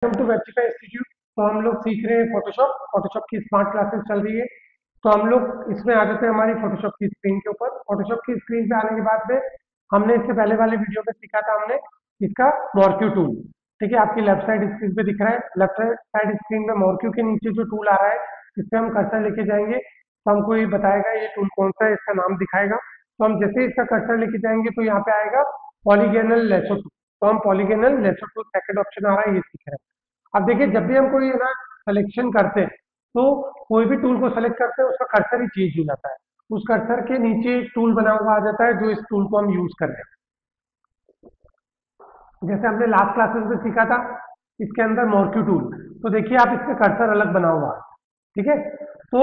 Welcome to वेबसिफाई institute. तो हम लोग सीख रहे हैं फोटोशॉप की स्मार्ट क्लासेस चल रही है। तो हम लोग इसमें आ जाते हैं हमारी फोटोशॉप की स्क्रीन के ऊपर। फोटोशॉप की स्क्रीन पे आने के बाद में हमने इससे पहले वाले वीडियो में सीखा था हमने इसका मॉर्क्यू टूल। ठीक है, आपकी लेफ्ट साइड स्क्रीन पे दिख रहा है। लेफ्ट साइड स्क्रीन में मॉर्क्यू के नीचे जो टूल आ रहा है, इस पे हम कर्सर लेके जाएंगे तो हमको ये बताएगा ये टूल कौन सा है, इसका नाम दिखाएगा। तो हम जैसे इसका कर्सर लेके जाएंगे तो यहाँ पे आएगा पॉलीगोनल लेसो टूल। तो हम polygonal lasso tool second option आ रहा है, ये सीख रहे हैं। अब देखिए, जब भी हम कोई है ना सिलेक्शन करते हैं तो कोई भी टूल को सेलेक्ट करते हैं उसका कर्सर ही चेंज हो जाता है। उस कर्सर के नीचे एक टूल बना हुआ आ जाता है जो इस टूल को हम यूज कर रहे हैं। जैसे हमने लास्ट क्लासेस में सीखा था इसके अंदर मॉर्क्यू टूल। तो देखिए आप इसमें कर्सर अलग बना हुआ है। ठीक है, तो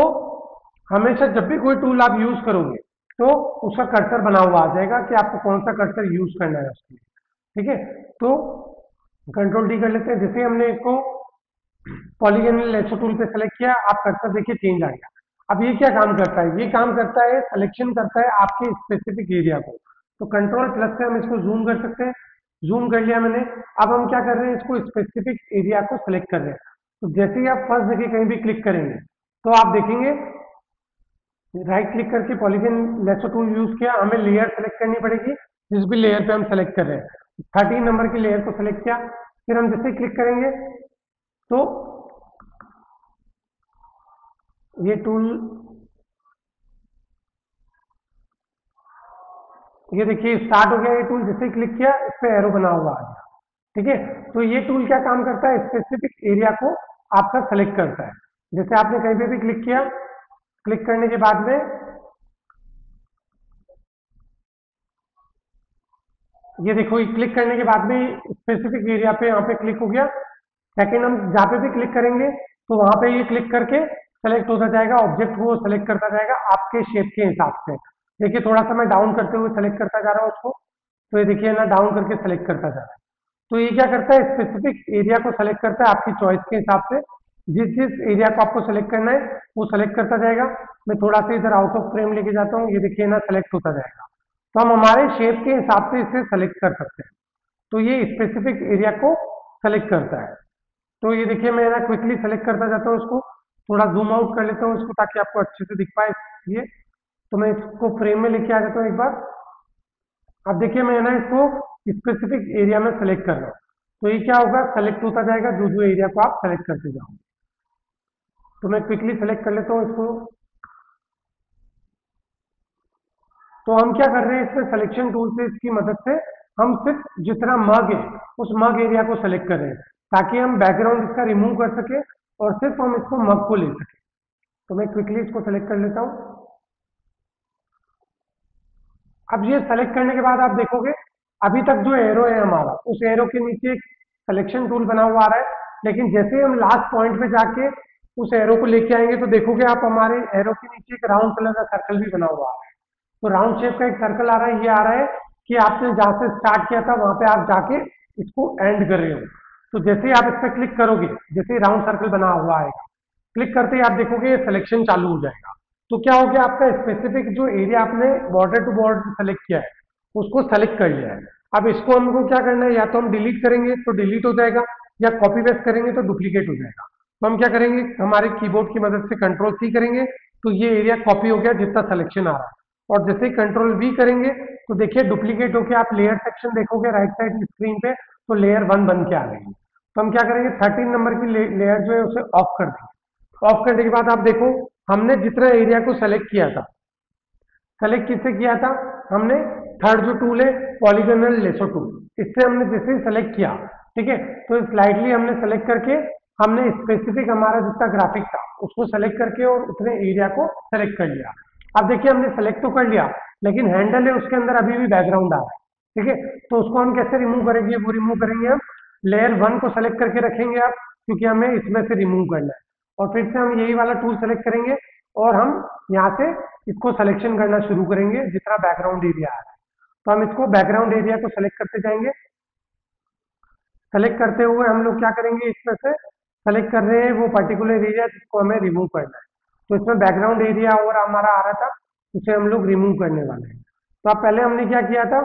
हमेशा जब भी कोई टूल आप यूज करोगे तो उसका कर्सर बना हुआ आ जाएगा कि आपको कौन सा कर्सर यूज करना है उसके लिए। ठीक है, तो कंट्रोल डी कर लेते हैं। जैसे हमने इसको पॉलीगोनल लेसो टूल पे सेलेक्ट किया, आप कर्सर देखिए चेंज आ गया। अब ये क्या काम करता है, ये काम करता है सिलेक्शन करता है आपके स्पेसिफिक एरिया को। तो कंट्रोल प्लस से हम इसको जूम कर सकते हैं। जूम कर लिया मैंने। अब हम क्या कर रहे हैं, इसको स्पेसिफिक एरिया को सिलेक्ट कर रहे हैं। तो जैसे ही आप फर्स्ट जगह कहीं भी क्लिक करेंगे तो आप देखेंगे राइट क्लिक करके पॉलीगन लेसो टूल यूज किया, हमें लेयर सेलेक्ट करनी पड़ेगी जिस भी लेयर पे हम सेलेक्ट कर रहे हैं। 13 नंबर की लेयर को सेलेक्ट किया, फिर हम जैसे क्लिक करेंगे तो ये टूल, ये देखिए स्टार्ट हो गया। ये टूल जैसे ही क्लिक किया इस पे एरो बना हुआ आ गया। ठीक है, तो ये टूल क्या काम करता है, स्पेसिफिक एरिया को आपका सेलेक्ट करता है। जैसे आपने कहीं पे भी क्लिक किया, क्लिक करने के बाद में ये देखो, क्लिक करने के बाद में स्पेसिफिक एरिया पे यहाँ पे क्लिक हो गया। सेकंड हम जहाँ पे भी क्लिक करेंगे तो वहां पे ये क्लिक करके सेलेक्ट होता जाएगा, ऑब्जेक्ट को सेलेक्ट करता जाएगा आपके शेप के हिसाब से। देखिए थोड़ा सा मैं डाउन करते हुए सेलेक्ट करता जा रहा हूँ उसको, तो ये देखिए ना डाउन करके सेलेक्ट करता जा रहा है। तो ये क्या करता है, स्पेसिफिक एरिया को सेलेक्ट करता है आपकी चॉइस के हिसाब से। जिस जिस एरिया को आपको सेलेक्ट करना है वो सेलेक्ट करता जाएगा। मैं थोड़ा सा इधर आउट ऑफ फ्रेम लेके जाता हूँ, ये देखिए ना सेलेक्ट होता जाएगा। तो हम हमारे शेप के हिसाब से इसे सेलेक्ट कर सकते हैं। तो ये स्पेसिफिक एरिया को सेलेक्ट करता है। तो ये देखिए मैं ना क्विकली सेलेक्ट करता जाता हूँ इसको, थोड़ा जूम आउट कर लेता हूँ इसको ताकि आपको अच्छे से दिख पाए ये। तो मैं इसको फ्रेम में लेके आ जाता हूँ एक बार। अब देखिए मैं ना इसको स्पेसिफिक एरिया में सेलेक्ट कर रहा हूँ। तो ये क्या होगा, सेलेक्ट होता जाएगा जो जो एरिया को आप सेलेक्ट करते जाओ। तो मैं क्विकली सेलेक्ट कर लेता हूँ इसको। तो हम क्या कर रहे हैं, इसमें सिलेक्शन टूल से इसकी मदद से हम सिर्फ जितना मग है उस मग एरिया को सेलेक्ट कर रहे हैं ताकि हम बैकग्राउंड इसका रिमूव कर सके और सिर्फ हम इसको मग को ले सके। तो मैं क्विकली इसको सेलेक्ट कर लेता हूँ। अब ये सेलेक्ट करने के बाद आप देखोगे अभी तक जो एरो है हमारा, उस एरो के नीचे एक सिलेक्शन टूल बना हुआ आ रहा है। लेकिन जैसे ही हम लास्ट पॉइंट पे जाके उस एरो को लेके आएंगे तो देखोगे आप हमारे एरो के नीचे एक राउंड कलर का सर्कल भी बना हुआ आ रहा है। तो राउंड शेप का एक सर्कल आ रहा है, ये आ रहा है कि आपने जहां से स्टार्ट किया था वहां पे आप जाके इसको एंड कर रहे हो। तो जैसे ही आप इस पर क्लिक करोगे, जैसे ही राउंड सर्कल बना हुआ आएगा, क्लिक करते ही आप देखोगे ये सिलेक्शन चालू हो जाएगा। तो क्या हो गया, आपका स्पेसिफिक जो एरिया आपने बॉर्डर टू बॉर्डर सेलेक्ट किया है उसको सेलेक्ट कर लिया है। अब इसको हमको क्या करना है, या तो हम डिलीट करेंगे तो डिलीट हो जाएगा, या कॉपी पेस्ट करेंगे तो डुप्लीकेट हो जाएगा। तो हम क्या करेंगे, हमारे कीबोर्ड की मदद से कंट्रोल सी करेंगे तो ये एरिया कॉपी हो गया जितना सिलेक्शन आ रहा है। और जैसे ही कंट्रोल वी करेंगे तो देखिए डुप्लीकेट होके आप लेयर सेक्शन देखोगे राइट साइड स्क्रीन पे, तो लेयर 1 बन के आ गई है। तो हम क्या करेंगे, 13 नंबर की लेयर जो है उसे ऑफ कर देंगे। ऑफ करने के बाद आप देखो हमने जितना एरिया को सेलेक्ट किया था, सेलेक्ट किससे किया था हमने, थर्ड जो टूल है पॉलीगोनल लेसो टूल, इससे हमने जैसे ही सेलेक्ट किया, ठीक है, तो स्लाइडली हमने सेलेक्ट करके हमने स्पेसिफिक हमारा जितना ग्राफिक था उसको सेलेक्ट करके और उतने एरिया को सेलेक्ट कर लिया। अब देखिए हमने सेलेक्ट तो कर लिया लेकिन हैंडल है उसके अंदर अभी भी बैकग्राउंड आ रहा है। ठीक है, तो उसको हम कैसे रिमूव करेंगे, वो रिमूव करेंगे हम लेयर 1 को सेलेक्ट करके रखेंगे आप, क्योंकि हमें इसमें से रिमूव करना है। और फिर से हम यही वाला टूल सेलेक्ट करेंगे और हम यहाँ से इसको सिलेक्शन करना शुरू करेंगे जितना बैकग्राउंड एरिया आ रहा है। तो हम इसको बैकग्राउंड एरिया को सेलेक्ट करते जाएंगे। सेलेक्ट करते हुए हम लोग क्या करेंगे, इसमें से सेलेक्ट कर रहे हैं वो पर्टिकुलर एरिया जिसको हमें रिमूव करना है। तो इसमें बैकग्राउंड एरिया और हमारा आ रहा था, उसे हम लोग रिमूव करने वाले हैं। तो अब पहले हमने क्या किया था,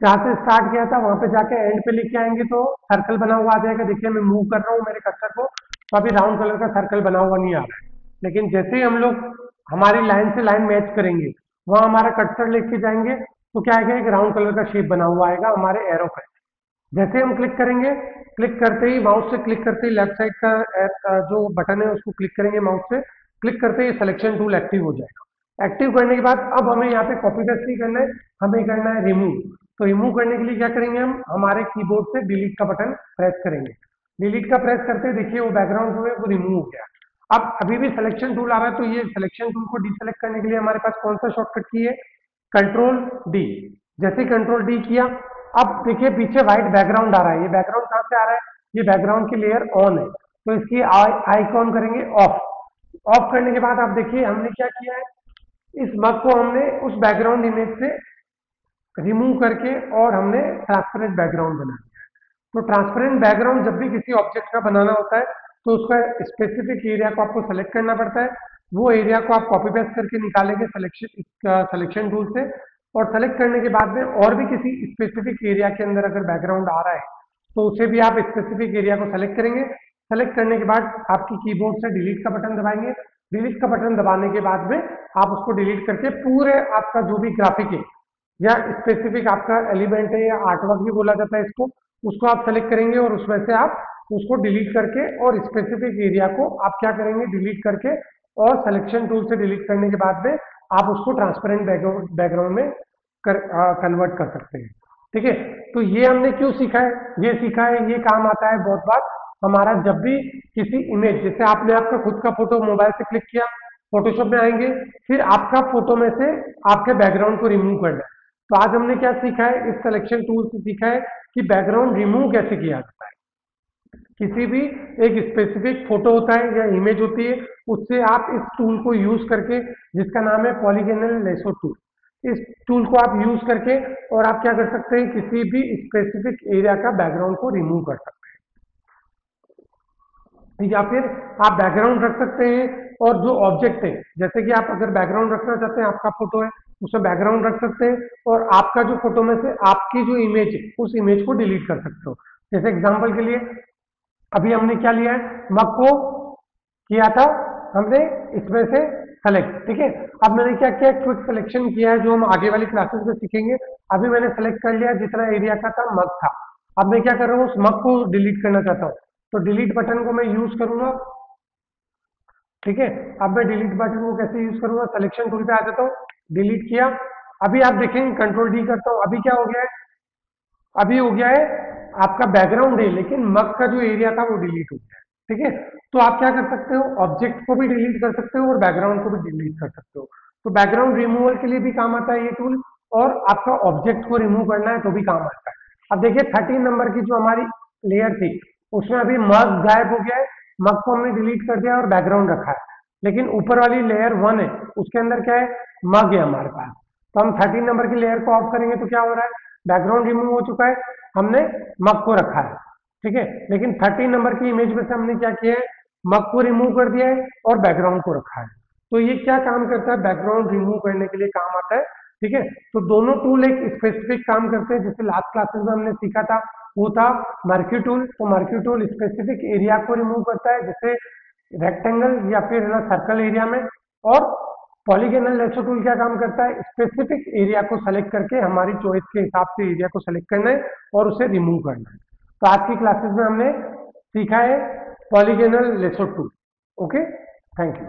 जहाँ से स्टार्ट किया था वहां पे जाके एंड पे लेके आएंगे तो सर्कल बना हुआ आ जाएगा। देखिए मैं मूव कर रहा हूँ मेरे कर्सर को, तो अभी राउंड कलर का सर्कल बना हुआ नहीं आ रहा है। लेकिन जैसे ही हम लोग हमारी लाइन से लाइन मैच करेंगे, वहां हमारा कर्सर लेके जाएंगे, तो क्या आएगा, एक राउंड कलर का शेप बना हुआ आएगा हमारे एरो पे। जैसे हम क्लिक करेंगे, क्लिक करते ही माउस से क्लिक करते ही लेफ्ट साइड का जो बटन है उसको क्लिक करेंगे माउस से, क्लिक करते ही सिलेक्शन टूल एक्टिव हो जाएगा। एक्टिव करने के बाद अब हमें यहाँ पे कॉपी पेस्ट नहीं करना है, हमें करना है रिमूव। तो रिमूव करने के लिए क्या करेंगे, हम हमारे कीबोर्ड से डिलीट का बटन प्रेस करेंगे। डिलीट का प्रेस करते ही देखिए वो बैकग्राउंड जो है वो रिमूव हो गया। अब अभी भी सिलेक्शन टूल आ रहा है, तो ये सिलेक्शन टूल को डिसेलेक्ट करने के लिए हमारे पास कौन सा शॉर्टकट की है, कंट्रोल डी। जैसे कंट्रोल डी किया, अब देखिए पीछे व्हाइट बैकग्राउंड आ रहा है। ये बैकग्राउंड कहाँ से आ रहा है, ये बैकग्राउंड की लेयर ऑन है, तो इसकी आइकॉन करेंगे ऑफ। ऑफ करने के बाद आप देखिए हमने क्या किया है, इस मग को हमने उस बैकग्राउंड इमेज से रिमूव करके और हमने ट्रांसपेरेंट बैकग्राउंड बना दिया है। तो ट्रांसपेरेंट बैकग्राउंड जब भी किसी ऑब्जेक्ट का बनाना होता है तो उसका स्पेसिफिक एरिया को आपको सेलेक्ट करना पड़ता है। वो एरिया को आप कॉपी पेस्ट करके निकालेंगे सिलेक्शन टूल से, और सेलेक्ट करने के बाद में और भी किसी स्पेसिफिक एरिया के अंदर अगर बैकग्राउंड आ रहा है तो उसे भी आप स्पेसिफिक एरिया को सेलेक्ट करेंगे। सेलेक्ट करने के बाद आपकी कीबोर्ड से डिलीट का बटन दबाएंगे। डिलीट का बटन दबाने के बाद में आप उसको डिलीट करके पूरे आपका जो भी ग्राफिक है या स्पेसिफिक आपका एलिमेंट है या आर्टवर्क भी बोला जाता है इसको, उसको आप सेलेक्ट करेंगे और उसमें से आप उसको डिलीट करके और स्पेसिफिक एरिया को आप क्या करेंगे, डिलीट करके और सिलेक्शन टूल से डिलीट करने के बाद में आप उसको ट्रांसपेरेंट बैकग्राउंड में कन्वर्ट कर सकते हैं। ठीक है, तो ये हमने क्यों सीखा है, ये सीखा है, ये काम आता है बहुत बार हमारा जब भी किसी इमेज, जैसे आपने आपका खुद का फोटो मोबाइल से क्लिक किया, फोटोशॉप में आएंगे, फिर आपका फोटो में से आपके बैकग्राउंड को रिमूव करना है। तो आज हमने क्या सीखा है, इस सिलेक्शन टूल से सीखा है कि बैकग्राउंड रिमूव कैसे किया जाता है। किसी भी एक स्पेसिफिक फोटो होता है या इमेज होती है, उससे आप इस टूल को यूज करके, जिसका नाम है पॉलीगोनल लेसो टूल, इस टूल को आप यूज करके और आप क्या कर सकते हैं, किसी भी स्पेसिफिक एरिया का बैकग्राउंड को रिमूव कर सकते हैं। या फिर आप बैकग्राउंड रख सकते हैं और जो ऑब्जेक्ट है, जैसे कि आप अगर बैकग्राउंड रखना चाहते हैं, आपका फोटो है उसमें बैकग्राउंड रख सकते हैं, और आपका जो फोटो में से आपकी जो इमेज है उस इमेज को डिलीट कर सकते हो। जैसे एग्जांपल के लिए अभी हमने क्या लिया है, मग को किया था हमने इसमें से सेलेक्ट। ठीक है, अब मैंने क्या किया, क्विक सिलेक्शन किया है जो हम आगे वाली क्लासेस में सीखेंगे। अभी मैंने सेलेक्ट कर लिया जितना एरिया का था, मग था। अब मैं क्या कर रहा हूँ, उस मग को डिलीट करना चाहता हूँ, तो डिलीट बटन को मैं यूज करूंगा। ठीक है, अब मैं डिलीट बटन को कैसे यूज करूंगा, सिलेक्शन टूल पे आ जाता हूँ, डिलीट किया। अभी आप देखेंगे कंट्रोल डी करता हूँ, अभी क्या हो गया है, अभी हो गया है आपका बैकग्राउंड है, लेकिन मग का जो एरिया था वो डिलीट हो गया है। ठीक है, तो आप क्या कर सकते हो, ऑब्जेक्ट को भी डिलीट कर सकते हो और बैकग्राउंड को भी डिलीट कर सकते हो। तो बैकग्राउंड रिमूवल के लिए भी काम आता है ये टूल, और आपका ऑब्जेक्ट को रिमूव करना है तो भी काम आता है। अब देखिए 13 नंबर की जो हमारी लेयर थी उसमें अभी मग गायब हो गया है, मग को हमने डिलीट कर दिया और बैकग्राउंड रखा है। लेकिन ऊपर वाली लेयर 1 है, उसके अंदर क्या है, मग है हमारे पास। तो हम 13 नंबर की लेयर को ऑफ करेंगे तो क्या हो रहा है, बैकग्राउंड रिमूव हो चुका है, हमने मग को रखा है। ठीक है, लेकिन 13 नंबर की इमेज में से हमने क्या किया है, मग को रिमूव कर दिया है और बैकग्राउंड को रखा है। तो ये क्या काम करता है, बैकग्राउंड रिमूव करने के लिए काम आता है। ठीक है, तो दोनों टूल एक स्पेसिफिक काम करते हैं। जैसे लास्ट क्लासेस में हमने सीखा था वो था मर्क्यू टूल। तो मर्क्यू टूल स्पेसिफिक एरिया को रिमूव करता है, जैसे रेक्टेंगल या फिर ना सर्कल एरिया में। और पॉलीगोनल लेसो टूल क्या काम करता है, स्पेसिफिक एरिया को सेलेक्ट करके हमारी चॉइस के हिसाब से एरिया को सेलेक्ट करना है और उसे रिमूव करना है। तो आज की क्लासेस में हमने सीखा है polygonal lasso tool. Okay, thank you.